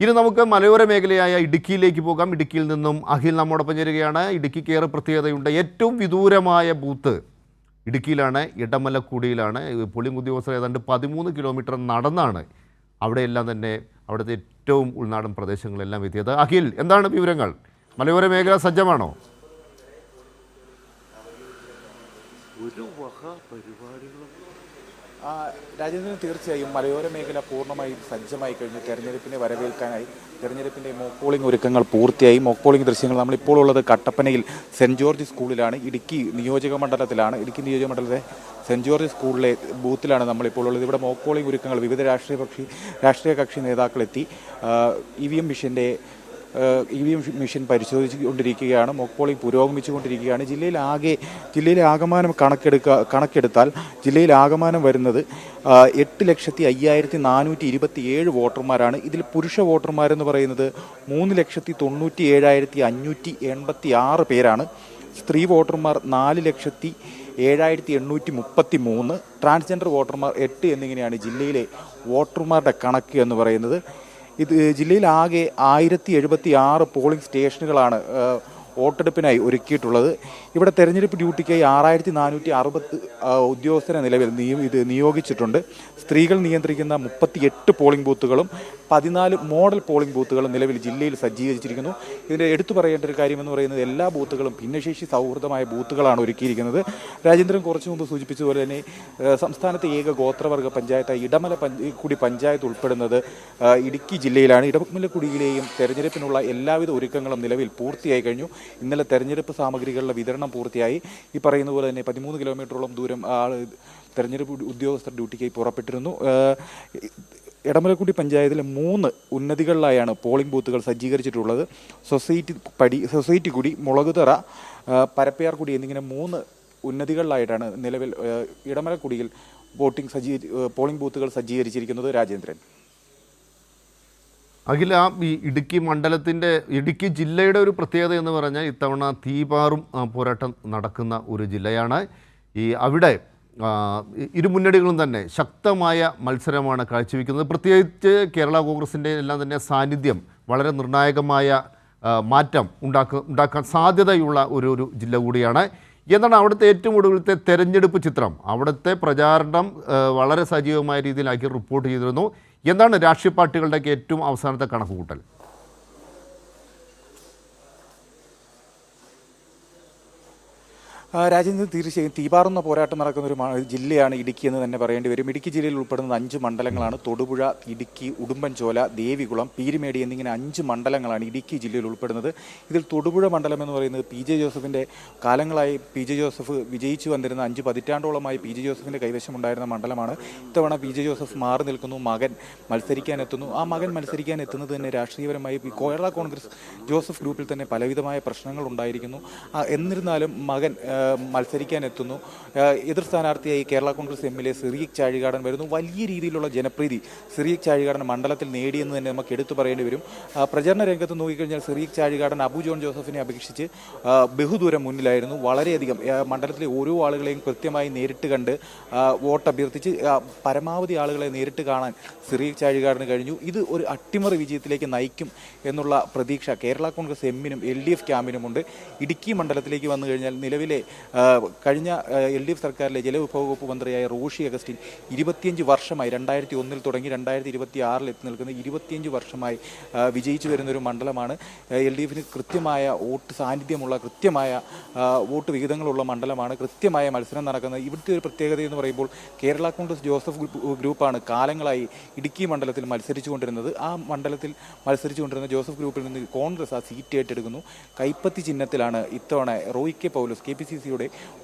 ഇനി നമുക്ക് മലയോര മേഖലയായ ഇടുക്കിയിലേക്ക് പോകാം. ഇടുക്കിയിൽ നിന്നും അഖിൽ നമ്മോടൊപ്പം ചേരുകയാണ്. ഇടുക്കിക്ക് ഏറെ പ്രത്യേകതയുണ്ട്. ഏറ്റവും വിദൂരമായ ബൂത്ത് ഇടുക്കിയിലാണ്, ഇടമലക്കുടിയിലാണ്. പോളിംഗ് ഉദ്യോഗസ്ഥർ ഏതാണ്ട് 13 കിലോമീറ്റർ നടന്നാണ് അവിടെയെല്ലാം തന്നെ അവിടുത്തെ ഏറ്റവും ഉൾനാടൻ പ്രദേശങ്ങളെല്ലാം എത്തിയത്. അഖിൽ, എന്താണ് വിവരങ്ങൾ? മലയോര മേഖല സജ്ജമാണോ? രാജേന്ദ്രൻ, തീർച്ചയായും മലയോര മേഖല പൂർണ്ണമായും സജ്ജമായി കഴിഞ്ഞു. തെരഞ്ഞെടുപ്പിനെ വരവേൽക്കാനായി തെരഞ്ഞെടുപ്പിൻ്റെ മോക്ക് പോളിംഗ് ഒരുക്കങ്ങൾ പൂർത്തിയായി. മോക്ക് പോളിംഗ് ദൃശ്യങ്ങൾ നമ്മളിപ്പോൾ ഉള്ളത് കട്ടപ്പനയിൽ സെൻറ്റ് ജോർജ് സ്കൂളിലാണ്. ഇടുക്കി നിയോജക മണ്ഡലത്തിലാണ്. ഇടുക്കി നിയോജക മണ്ഡലത്തിലെ സെൻറ്റ് ജോർജ് സ്കൂളിലെ ബൂത്തിലാണ് നമ്മളിപ്പോൾ ഉള്ളത്. ഇവിടെ മോക്ക് പോളിംഗ് ഒരുക്കങ്ങൾ വിവിധ രാഷ്ട്രീയ കക്ഷി നേതാക്കളെത്തി EVM മെഷീൻ പരിശോധിച്ചുകൊണ്ടിരിക്കുകയാണ്. മോക്ക് പോളിംഗ് പുരോഗമിച്ചുകൊണ്ടിരിക്കുകയാണ്. ജില്ലയിലെ ആകമാനം കണക്കെടുത്താൽ ജില്ലയിൽ ആകമാനം വരുന്നത് 8,05,427 വോട്ടർമാരാണ്. ഇതിൽ പുരുഷ വോട്ടർമാരെന്ന് പറയുന്നത് 3,97,586 പേരാണ്. സ്ത്രീ വോട്ടർമാർ 4,07,833, ട്രാൻസ്ജെൻഡർ വോട്ടർമാർ 8 എന്നിങ്ങനെയാണ് ജില്ലയിലെ വോട്ടർമാരുടെ കണക്ക് എന്ന് പറയുന്നത്. ജില്ലയിൽ ആകെ 1076 പോളിംഗ് സ്റ്റേഷനുകളാണ് വോട്ടെടുപ്പിനായി ഒരുക്കിയിട്ടുള്ളത്. ഇവിടെ തെരഞ്ഞെടുപ്പ് ഡ്യൂട്ടിക്കായി 6460 ഉദ്യോഗസ്ഥരെ നിലവിൽ നിയോഗിച്ചിട്ടുണ്ട്. സ്ത്രീകൾ നിയന്ത്രിക്കുന്ന 38 പോളിംഗ് ബൂത്തുകളും 14 മോഡൽ പോളിംഗ് ബൂത്തുകളും നിലവിൽ ജില്ലയിൽ സജ്ജീകരിച്ചിരിക്കുന്നു. ഇതിൻ്റെ എടുത്തു പറയേണ്ട ഒരു കാര്യമെന്ന് പറയുന്നത് എല്ലാ ബൂത്തുകളും ഭിന്നശേഷി സൗഹൃദമായ ബൂത്തുകളാണ് ഒരുക്കിയിരിക്കുന്നത്. രാജേന്ദ്രൻ കുറച്ചു മുമ്പ് സൂചിപ്പിച്ചതുപോലെ തന്നെ സംസ്ഥാനത്തെ ഏക ഗോത്രവർഗ പഞ്ചായത്തായി ഇടമലക്കുടി പഞ്ചായത്ത് ഉൾപ്പെടുന്നത് ഇടുക്കി ജില്ലയിലാണ്. ഇടമലക്കുടിയിലെയും തെരഞ്ഞെടുപ്പിനുള്ള എല്ലാവിധ ഒരുക്കങ്ങളും നിലവിൽ പൂർത്തിയായി കഴിഞ്ഞു. ഇന്നലെ തെരഞ്ഞെടുപ്പ് സാമഗ്രികളുടെ വിതരണം പൂർത്തിയായി. ഈ പറയുന്ന പോലെ തന്നെ 13 കിലോമീറ്ററോളം ദൂരം തെരഞ്ഞെടുപ്പ് ഉദ്യോഗസ്ഥർ ഡ്യൂട്ടിക്കായി പുറപ്പെട്ടിരുന്നു. ഇടമലക്കുടി പഞ്ചായത്തിലെ 3 ഉന്നതികളിലായാണ് പോളിംഗ് ബൂത്തുകൾ സജ്ജീകരിച്ചിട്ടുള്ളത്. സൊസൈറ്റി കുടി, മുളകുതറ, പരപ്പയാർകുടി എന്നിങ്ങനെ 3 ഉന്നതികളിലായിട്ടാണ് നിലവിൽ ഇടമലക്കുടിയിൽ പോളിംഗ് ബൂത്തുകൾ സജ്ജീകരിച്ചിരിക്കുന്നത്. രാജേന്ദ്രൻ, അഖില, ഈ ഇടുക്കി ജില്ലയുടെ ഒരു പ്രത്യേകത എന്ന് പറഞ്ഞാൽ ഇത്തവണ തീപാറും പോരാട്ടം നടക്കുന്ന ഒരു ജില്ലയാണ്. അവിടെ ഇരു മുന്നണികളും തന്നെ ശക്തമായ മത്സരമാണ് കാഴ്ചവെക്കുന്നത്. പ്രത്യേകിച്ച് കേരള കോൺഗ്രസിൻ്റെ എല്ലാം തന്നെ സാന്നിധ്യം വളരെ നിർണായകമായ മാറ്റം ഉണ്ടാക്കാൻ സാധ്യതയുള്ള ഒരു ജില്ല കൂടിയാണ്. എന്താണ് അവിടുത്തെ ഏറ്റവും ഒടുവിലത്തെ തെരഞ്ഞെടുപ്പ് ചിത്രം? അവിടുത്തെ പ്രചാരണം വളരെ സജീവമായ രീതിയിലാക്കി റിപ്പോർട്ട് ചെയ്തിരുന്നു. എന്താണ് രാഷ്ട്രീയ പാർട്ടികളുടെയൊക്കെ ഏറ്റവും അവസാനത്തെ കണക്കുകൂട്ടൽ? രാജേന്ദ്രൻ, തീർച്ചയായും തീപാറുന്ന പോരാട്ടം നടക്കുന്ന ഒരു ജില്ലയാണ് ഇടുക്കി എന്ന് തന്നെ പറയേണ്ടി വരും. ഇടുക്കി ജില്ലയിൽ ഉൾപ്പെടുന്ന 5 മണ്ഡലങ്ങളാണ്. തൊടുപുഴ, ഇടുക്കി, ഉടുമ്പൻചോല, ദേവികുളം, പീരുമേടി എന്നിങ്ങനെ 5 മണ്ഡലങ്ങളാണ് ഇടുക്കി ജില്ലയിൽ ഉൾപ്പെടുന്നത്. ഇതിൽ തൊടുപുഴ മണ്ഡലം എന്ന് പറയുന്നത് PJ ജോസഫിൻ്റെ കാലങ്ങളായി PJ ജോസഫ് വിജയിച്ചു വന്നിരുന്ന 5 പതിറ്റാണ്ടോളമായി PJ ജോസഫിൻ്റെ കൈവശമുണ്ടായിരുന്ന മണ്ഡലമാണ്. ഇത്തവണ PJ ജോസഫ് മാറി നിൽക്കുന്നു. മകൻ മത്സരിക്കാനെത്തുന്നു. ആ മകൻ മത്സരിക്കാൻ എത്തുന്നത് തന്നെ രാഷ്ട്രീയപരമായി കേരള കോൺഗ്രസ് ജോസഫ് ഗ്രൂപ്പിൽ തന്നെ പലവിധമായ പ്രശ്നങ്ങൾ ഉണ്ടായിരിക്കുന്നു. എന്നിരുന്നാലും മകൻ മത്സരിക്കാനെത്തുന്നു. എതിർ സ്ഥാനാർത്ഥിയായി കേരള കോൺഗ്രസ് MLA സിറിയക് ചാഴികാടൻ വരുന്നു. വലിയ രീതിയിലുള്ള ജനപ്രീതി സിറിയക് ചാഴികാടൻ മണ്ഡലത്തിൽ നേടിയെന്ന് തന്നെ നമുക്ക് എടുത്തു പറയേണ്ടി വരും. പ്രചരണ രംഗത്ത് നോക്കിക്കഴിഞ്ഞാൽ സിറിയക് ചാഴികാടൻ അബു ജോൺ ജോസഫിനെ അപേക്ഷിച്ച് ബഹുദൂരം മുന്നിലായിരുന്നു. വളരെയധികം മണ്ഡലത്തിലെ ഓരോ ആളുകളെയും കൃത്യമായി നേരിട്ട് കണ്ട് വോട്ട് അഭ്യർത്ഥിച്ച് പരമാവധി ആളുകളെ നേരിട്ട് കാണാൻ സിറിയക് ചാഴികാടന് കഴിഞ്ഞു. ഇത് ഒരു അട്ടിമറി വിജയത്തിലേക്ക് നയിക്കും എന്നുള്ള പ്രതീക്ഷ കേരള കോൺഗ്രസ് എമ്മിനും LDF ക്യാമ്പിനുമുണ്ട്. ഇടുക്കി മണ്ഡലത്തിലേക്ക് വന്നു കഴിഞ്ഞാൽ നിലവിലെ കഴിഞ്ഞ LDF സർക്കാരിലെ ജലവിഭവ വകുപ്പ് മന്ത്രിയായ റോഷി അഗസ്റ്റിൻ 25 വർഷമായി 2001 തുടങ്ങി 2026 എത്തി നിൽക്കുന്ന 25 വർഷമായി വിജയിച്ചു വരുന്നൊരു മണ്ഡലമാണ്. LDFന് കൃത്യമായ വോട്ട് സാന്നിധ്യമുള്ള, കൃത്യമായ വോട്ട് വിഹിതങ്ങളുള്ള മണ്ഡലമാണ്. കൃത്യമായ മത്സരം നടക്കുന്നത്. ഇവിടുത്തെ ഒരു പ്രത്യേകത എന്ന് പറയുമ്പോൾ കേരള കോൺഗ്രസ് ജോസഫ് ഗ്രൂപ്പാണ് കാലങ്ങളായി ഇടുക്കി മണ്ഡലത്തിൽ മത്സരിച്ചുകൊണ്ടിരുന്നത്. ആ മണ്ഡലത്തിൽ മത്സരിച്ചുകൊണ്ടിരുന്ന ജോസഫ് ഗ്രൂപ്പിൽ നിന്ന് കോൺഗ്രസ് ആ സീറ്റ് ഏറ്റെടുക്കുന്നു. കൈപ്പത്തി ചിഹ്നത്തിലാണ് ഇത്തവണ റോയ് കെ പൗലോസ് KPCCയുടെ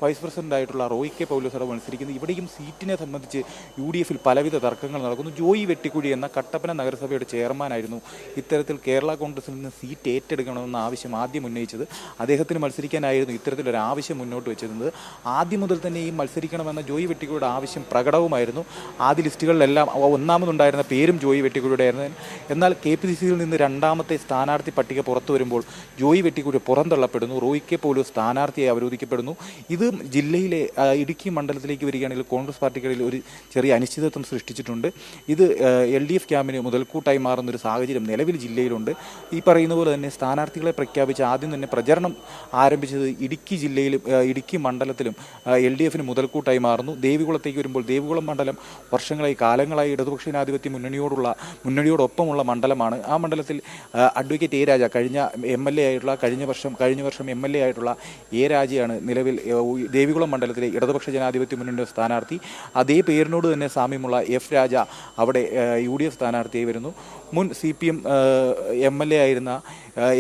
വൈസ് പ്രസിഡന്റായിട്ടുള്ള റോയ് കെ പൗലോസ് അവിടെ മത്സരിക്കുന്നത്. ഇവിടെയും സീറ്റിനെ സംബന്ധിച്ച് UDFൽ പലവിധ തർക്കങ്ങൾ നടക്കുന്നു. ജോയി വെട്ടിക്കുഴി എന്ന കട്ടപ്പന നഗരസഭയുടെ ചെയർമാനായിരുന്നു ഇത്തരത്തിൽ കേരള കോൺഗ്രസിൽ നിന്ന് സീറ്റ് ഏറ്റെടുക്കണമെന്ന ആവശ്യം ആദ്യം ഉന്നയിച്ചത്. അദ്ദേഹത്തിന് മത്സരിക്കാനായിരുന്നു ഇത്തരത്തിലൊരു ആവശ്യം മുന്നോട്ട് വെച്ചിരുന്നത്. ആദ്യം മുതൽ തന്നെ ഈ മത്സരിക്കണമെന്ന ജോയി വെട്ടിക്കുഴിയുടെ ആവശ്യം പ്രകടവുമായിരുന്നു. ആദ്യ ലിസ്റ്റുകളിലെല്ലാം ഒന്നാമതുണ്ടായിരുന്ന പേരും ജോയി വെട്ടിക്കുഴിയുടെ ആയിരുന്നു. എന്നാൽ KPCCയിൽ നിന്ന് രണ്ടാമത്തെ സ്ഥാനാർത്ഥി പട്ടിക പുറത്തു വരുമ്പോൾ ജോയി വെട്ടിക്കുഴി പുറന്തള്ളപ്പെടുന്നു. റോയ് കെ പൗലോസ് സ്ഥാനാർത്ഥിയായി അവരോധിക്കപ്പെടുന്നു. ഉൾപ്പെടുന്നു. ഇത് ജില്ലയിലെ ഇടുക്കി മണ്ഡലത്തിലേക്ക് വരികയാണെങ്കിൽ കോൺഗ്രസ് പാർട്ടികളിൽ ഒരു ചെറിയ അനിശ്ചിതത്വം സൃഷ്ടിച്ചിട്ടുണ്ട്. ഇത് LDF ക്യാമ്പിന് മുതൽക്കൂട്ടായി മാറുന്നൊരു സാഹചര്യം നിലവിൽ ജില്ലയിലുണ്ട്. ഈ പറയുന്ന പോലെ തന്നെ സ്ഥാനാർത്ഥികളെ പ്രഖ്യാപിച്ച് ആദ്യം തന്നെ പ്രചരണം ആരംഭിച്ചത് ഇടുക്കി ജില്ലയിലും ഇടുക്കി മണ്ഡലത്തിലും LDFന് മുതൽക്കൂട്ടായി മാറുന്നു. ദേവികുളത്തേക്ക് വരുമ്പോൾ ദേവികുളം മണ്ഡലം വർഷങ്ങളായി കാലങ്ങളായി ഇടതുപക്ഷ ജനാധിപത്യ മുന്നണിയോടൊപ്പമുള്ള മണ്ഡലമാണ്. ആ മണ്ഡലത്തിൽ അഡ്വക്കേറ്റ് എ രാജ കഴിഞ്ഞ വർഷം MLA ആയിട്ടുള്ള എ രാജയാണ് നിലവിൽ ദേവികുളം മണ്ഡലത്തിലെ ഇടതുപക്ഷ ജനാധിപത്യ മുന്നണിയുടെ സ്ഥാനാർത്ഥി. അതേ പേരിനോട് തന്നെ സാമ്യമുള്ള F രാജ അവിടെ UDF സ്ഥാനാർത്ഥിയായി വരുന്നു. മുൻ CPM MLA ആയിരുന്ന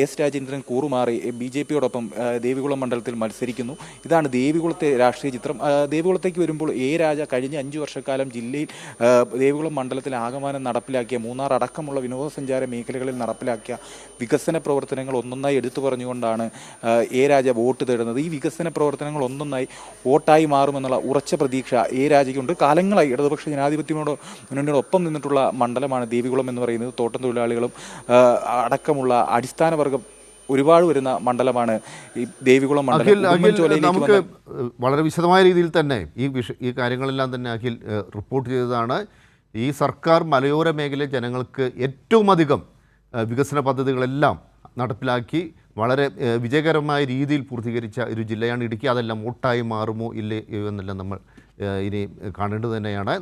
S രാജേന്ദ്രൻ കൂറുമാറി BJPയോടൊപ്പം ദേവികുളം മണ്ഡലത്തിൽ മത്സരിക്കുന്നു. ഇതാണ് ദേവികുളത്തെ രാഷ്ട്രീയ ചിത്രം. ദേവികുളത്തേക്ക് വരുമ്പോൾ എ രാജ കഴിഞ്ഞ 5 വർഷക്കാലം ജില്ലയിൽ ദേവികുളം മണ്ഡലത്തിൽ ആകമാനം നടപ്പിലാക്കിയ മൂന്നാർ അടക്കമുള്ള വിനോദസഞ്ചാര മേഖലകളിൽ നടപ്പിലാക്കിയ വികസന പ്രവർത്തനങ്ങൾ ഒന്നൊന്നായി എടുത്തു പറഞ്ഞുകൊണ്ടാണ് എ രാജ വോട്ട് തേടുന്നത്. ഈ വികസന പ്രവർത്തനങ്ങൾ ഒന്നൊന്നായി വോട്ടായി മാറുമെന്നുള്ള ഉറച്ച പ്രതീക്ഷ എ രാജയ്ക്കുണ്ട്. കാലങ്ങളായി ഇടതുപക്ഷ മുന്നണിയോടൊപ്പം നിന്നിട്ടുള്ള മണ്ഡലമാണ് ദേവികുളം എന്ന് പറയുന്നത്. തോട്ടം തൊഴിലാളികളും അടക്കമുള്ള അടിസ്ഥാനവർഗം ഒരുപാട് വരുന്ന മണ്ഡലമാണ് ഈ ദേവികുളം മണ്ഡലം. നമുക്ക് വളരെ വിശദമായ രീതിയിൽ തന്നെ ഈ കാര്യങ്ങളെല്ലാം തന്നെ അഖിൽ റിപ്പോർട്ട് ചെയ്തതാണ്. ഈ സർക്കാർ മലയോര മേഖലയിലെ ജനങ്ങൾക്ക് ഏറ്റവും അധികം വികസന പദ്ധതികളെല്ലാം നടപ്പിലാക്കി വളരെ വിജയകരമായ രീതിയിൽ പൂർത്തീകരിച്ച ഒരു ജില്ലയാണ് ഇടുക്കി. അതെല്ലാം വോട്ടായി മാറുമോ ഇല്ലേ എന്നെല്ലാം നമ്മൾ ഇനി കാണേണ്ടത് തന്നെയാണ്.